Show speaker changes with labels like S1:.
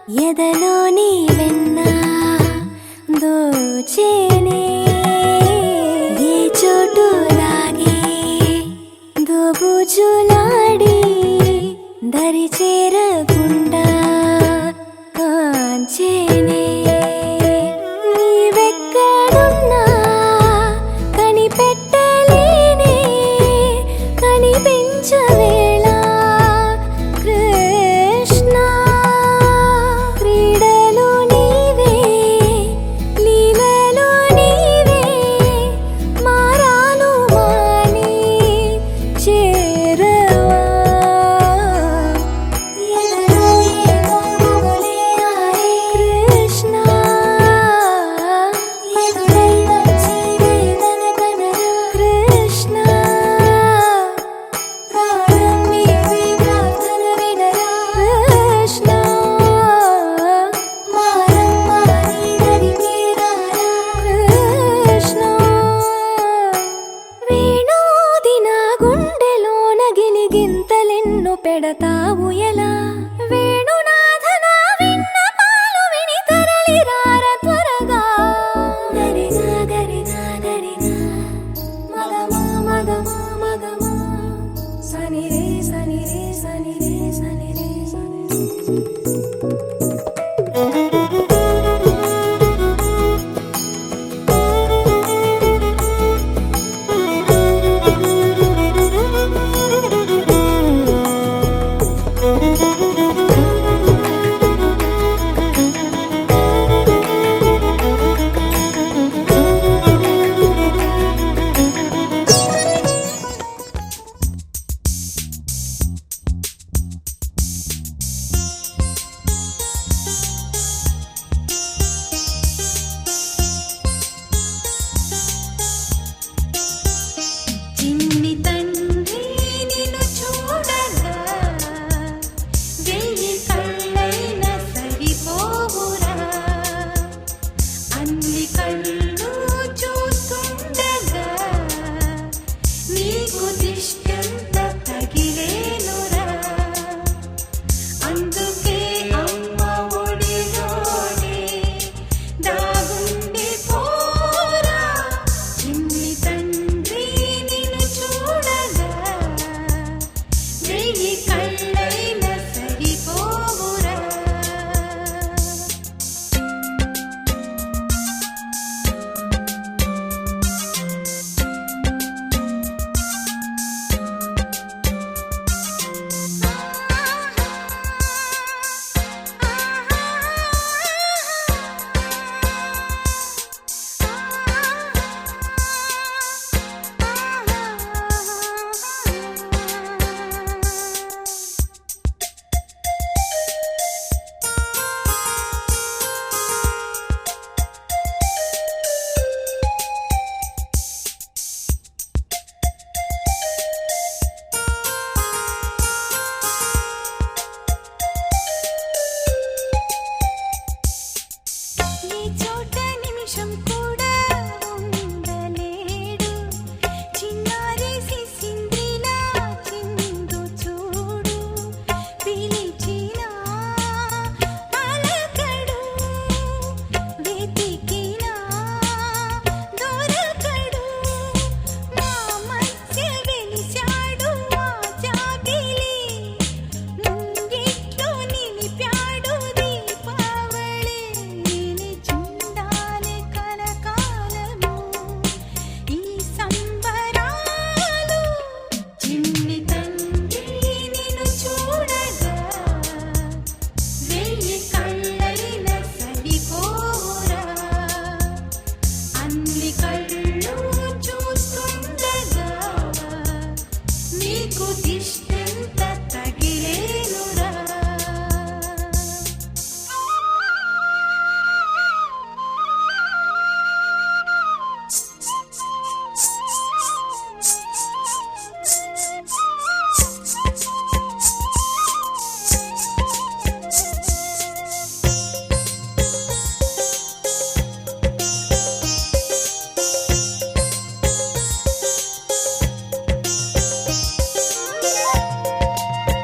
S1: ఎదలోని వెన్న దోచేనే ఏ చోటు లాగే దోబుజులాడి దరి చేరకుండా కాంచేనే నీవెక్కడున్నా కనిపెట్టలేనే కనిపించవేళ కృష్ణ క్రీడలు నీవే లీలలు నీవే మారాను మాని చేరవా ఎదలో ఏమో మొగలే ఆరే కృష్ణ ఎదురై వచ్చి వేదన కనరా కృష్ణ ప్రాణం నీవే ప్రార్థన వినరా కృష్ణ మారమ్మ నీ దరికి రారా కృష్ణ వేణోది నా గుండెలోన గిలిగింతలెన్ను పెడతావు ఎలా వేణునాథ నా విన్నపాలు విని తరలి రార త్వరగా గరిగా గరిగా గరిగా మగమా మగమా మగమా సని రే సని రే సని రే సని రే సని చిన్ని తండ్రి నిన్ను చూడగా వెయ్యి కళ్ళైనా సరిపోవురా అన్ని కళ్ళు చూస్తుండగా నీకు దిష్టంత తగిలేనురా అందుకే అమ్మ ఒడిలోనే దాగుండి పోరా చిన్ని తండ్రి నిన్ను చూడగా వెయ్యి కళ్ళైనా సరిపోవురా ఈ చోట నిమిషం కూడా ఉండలేడు చిన్నారి సిసింద్రిలా చిందు చూడు పిలిచినా పలకడు వెతికినా దొరకడు మా మధ్య వెలిశాడు ఆ జాబిలి ముంగిట్లో నిలిపాడు దీపావళి నిలిచుండాలి కలకాలము ఈ సంబరాలు చిన్ని తండ్రి నిన్ను చూడగా వెయ్యి కళ్ళైనా సరిపోరా అన్ని కళ్ళు చూస్తుండగా నీకు దిష్టంత తగిలే